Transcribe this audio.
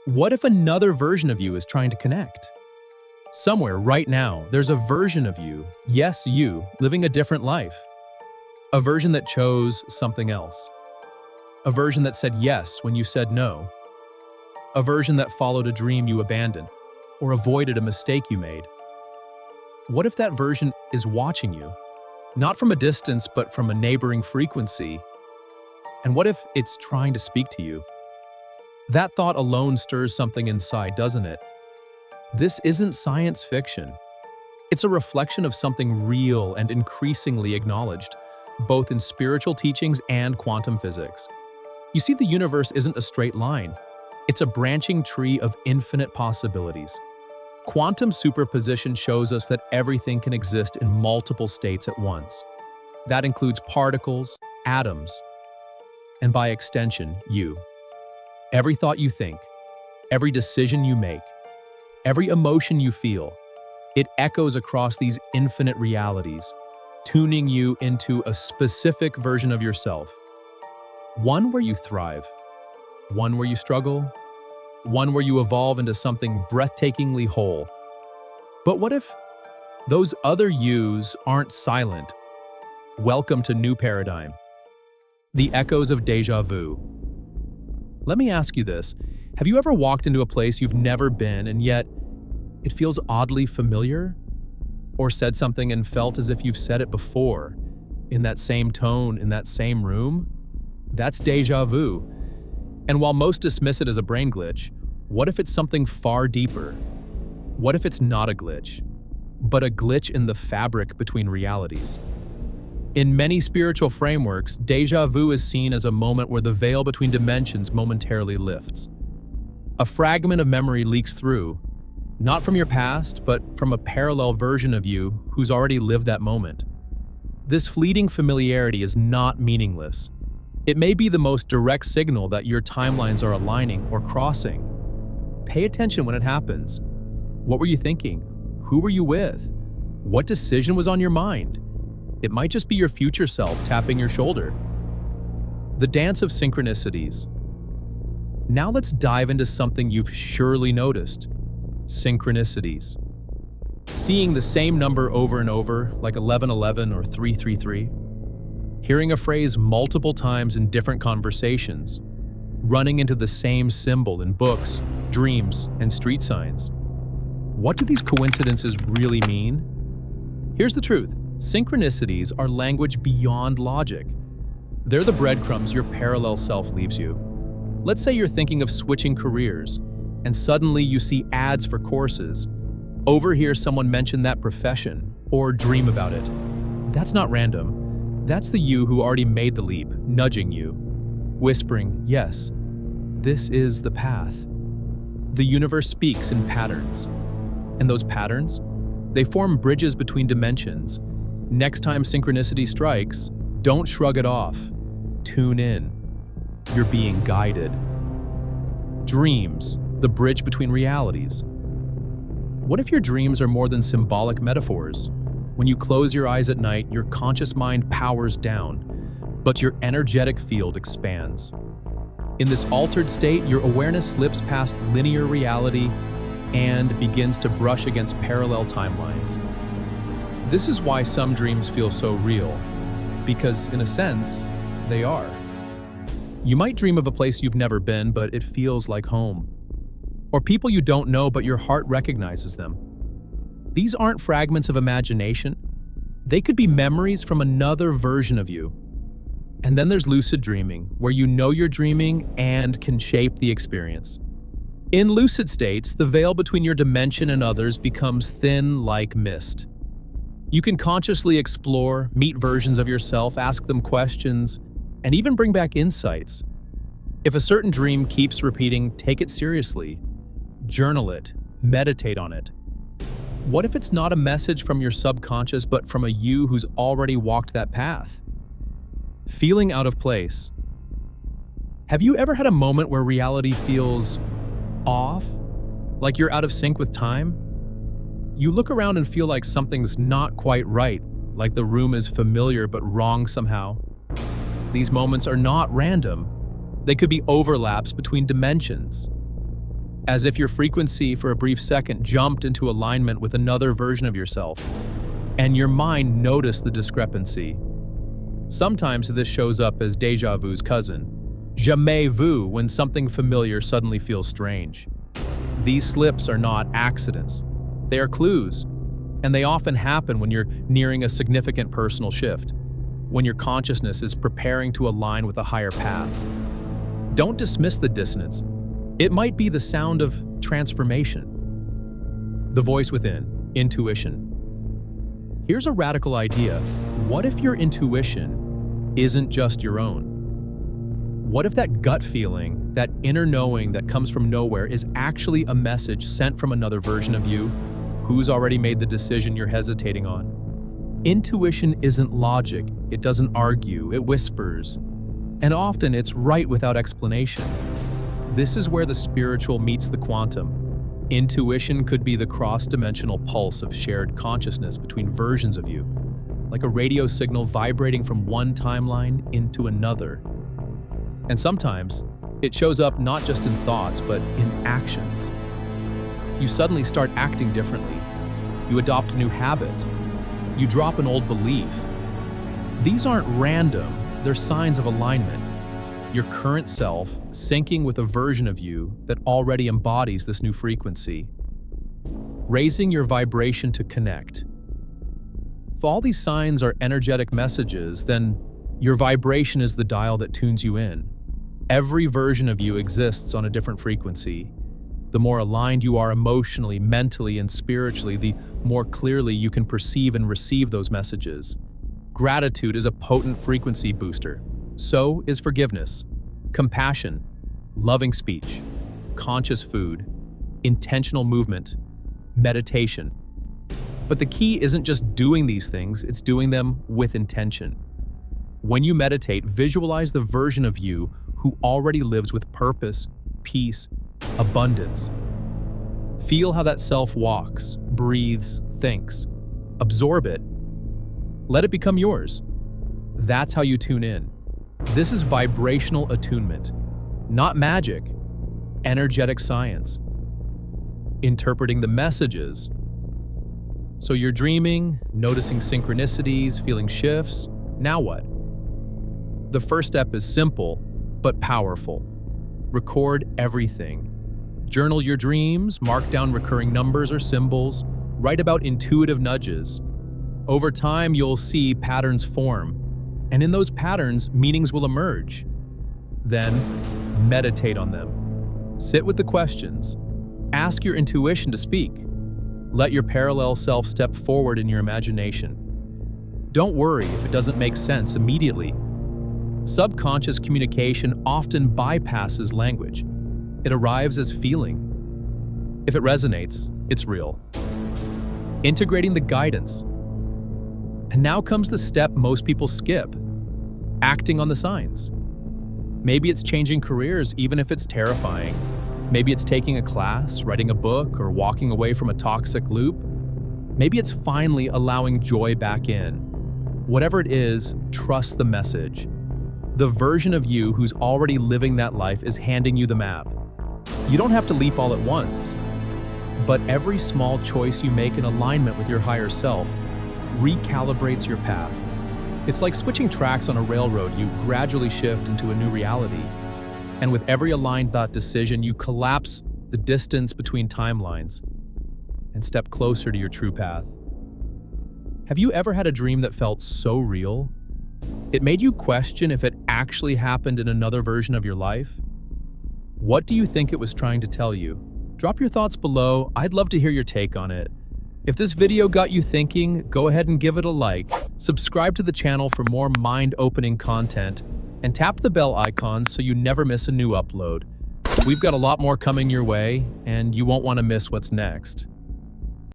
What if another version of you is trying to connect? Somewhere right now, there's a version of you, yes, you, living a different life. A version that chose something else. A version that said yes when you said no. A version that followed a dream you abandoned or avoided a mistake you made. What if that version is watching you, not from a distance but from a neighboring frequency? And what if it's trying to speak to you? That thought alone stirs something inside, doesn't it? This isn't science fiction. It's a reflection of something real and increasingly acknowledged, both in spiritual teachings and quantum physics. You see, the universe isn't a straight line. It's a branching tree of infinite possibilities. Quantum superposition shows us that everything can exist in multiple states at once. That includes particles, atoms, and by extension, you. Every thought you think, every decision you make, every emotion you feel, it echoes across these infinite realities, tuning you into a specific version of yourself. One where you thrive, one where you struggle, one where you evolve into something breathtakingly whole. But what if those other yous aren't silent? Welcome to New Paradigm. The Echoes of Déjà Vu. Let me ask you this. Have you ever walked into a place you've never been and yet it feels oddly familiar? Or said something and felt as if you've said it before, in that same tone, in that same room? That's déjà vu. And while most dismiss it as a brain glitch, what if it's something far deeper? What if it's not a glitch, but a glitch in the fabric between realities? In many spiritual frameworks, déjà vu is seen as a moment where the veil between dimensions momentarily lifts. A fragment of memory leaks through, not from your past, but from a parallel version of you who's already lived that moment. This fleeting familiarity is not meaningless. It may be the most direct signal that your timelines are aligning or crossing. Pay attention when it happens. What were you thinking? Who were you with? What decision was on your mind? It might just be your future self tapping your shoulder. The Dance of Synchronicities. Now let's dive into something you've surely noticed. Synchronicities. Seeing the same number over and over, like 1111 or 333. Hearing a phrase multiple times in different conversations. Running into the same symbol in books, dreams, and street signs. What do these coincidences really mean? Here's the truth. Synchronicities are language beyond logic. They're the breadcrumbs your parallel self leaves you. Let's say you're thinking of switching careers, and suddenly you see ads for courses, overhear someone mention that profession, or dream about it. That's not random. That's the you who already made the leap, nudging you, whispering, yes, this is the path. The universe speaks in patterns. And those patterns, they form bridges between dimensions. Next time synchronicity strikes, don't shrug it off. Tune in. You're being guided. Dreams, the bridge between realities. What if your dreams are more than symbolic metaphors? When you close your eyes at night, your conscious mind powers down, but your energetic field expands. In this altered state, your awareness slips past linear reality and begins to brush against parallel timelines. This is why some dreams feel so real, because in a sense, they are. You might dream of a place you've never been, but it feels like home. Or people you don't know, but your heart recognizes them. These aren't fragments of imagination. They could be memories from another version of you. And then there's lucid dreaming, where you know you're dreaming and can shape the experience. In lucid states, the veil between your dimension and others becomes thin like mist. You can consciously explore, meet versions of yourself, ask them questions, and even bring back insights. If a certain dream keeps repeating, take it seriously. Journal it, meditate on it. What if it's not a message from your subconscious, but from a you who's already walked that path? Feeling out of place. Have you ever had a moment where reality feels off? Like you're out of sync with time? You look around and feel like something's not quite right, like the room is familiar but wrong somehow. These moments are not random. They could be overlaps between dimensions. as if your frequency for a brief second jumped into alignment with another version of yourself, and your mind noticed the discrepancy. Sometimes this shows up as déjà vu's cousin, jamais vu, when something familiar suddenly feels strange. These slips are not accidents. They are clues, and they often happen when you're nearing a significant personal shift, when your consciousness is preparing to align with a higher path. Don't dismiss the dissonance. It might be the sound of transformation. The voice within, intuition. Here's a radical idea. What if your intuition isn't just your own? What if that gut feeling, that inner knowing that comes from nowhere, is actually a message sent from another version of you who's already made the decision you're hesitating on? Intuition isn't logic. It doesn't argue. It whispers. And often it's right without explanation. This is where the spiritual meets the quantum. Intuition could be the cross-dimensional pulse of shared consciousness between versions of you, like a radio signal vibrating from one timeline into another. And sometimes, it shows up not just in thoughts, but in actions. You suddenly start acting differently. You adopt a new habit. You drop an old belief. These aren't random, they're signs of alignment. Your current self syncing with a version of you that already embodies this new frequency. Raising your vibration to connect. If all these signs are energetic messages, then your vibration is the dial that tunes you in. Every version of you exists on a different frequency. The more aligned you are emotionally, mentally, and spiritually, the more clearly you can perceive and receive those messages. Gratitude is a potent frequency booster. So is forgiveness, compassion, loving speech, conscious food, intentional movement, meditation. But the key isn't just doing these things, it's doing them with intention. When you meditate, visualize the version of you who already lives with purpose, peace, abundance. Feel how that self walks, breathes, thinks. Absorb it. Let it become yours. That's how you tune in. This is vibrational attunement, not magic, energetic science. Interpreting the messages. So you're dreaming, noticing synchronicities, feeling shifts. Now what? The first step is simple, but powerful. Record everything. Journal your dreams, mark down recurring numbers or symbols, write about intuitive nudges. Over time, you'll see patterns form, and in those patterns, meanings will emerge. Then, meditate on them. Sit with the questions. Ask your intuition to speak. Let your parallel self step forward in your imagination. Don't worry if it doesn't make sense immediately. Subconscious communication often bypasses language. It arrives as feeling. If it resonates, it's real. Integrating the guidance. And now comes the step most people skip: acting on the signs. Maybe it's changing careers, even if it's terrifying. Maybe it's taking a class, writing a book, or walking away from a toxic loop. Maybe it's finally allowing joy back in. Whatever it is, trust the message. The version of you who's already living that life is handing you the map. You don't have to leap all at once, but every small choice you make in alignment with your higher self recalibrates your path. It's like switching tracks on a railroad. You gradually shift into a new reality. And with every aligned thought decision, you collapse the distance between timelines and step closer to your true path. Have you ever had a dream that felt so real? It made you question if it actually happened in another version of your life? What do you think it was trying to tell you? Drop your thoughts below. I'd love to hear your take on it. If this video got you thinking, go ahead and give it a like. Subscribe to the channel for more mind-opening content, and tap the bell icon so you never miss a new upload. We've got a lot more coming your way, and you won't want to miss what's next.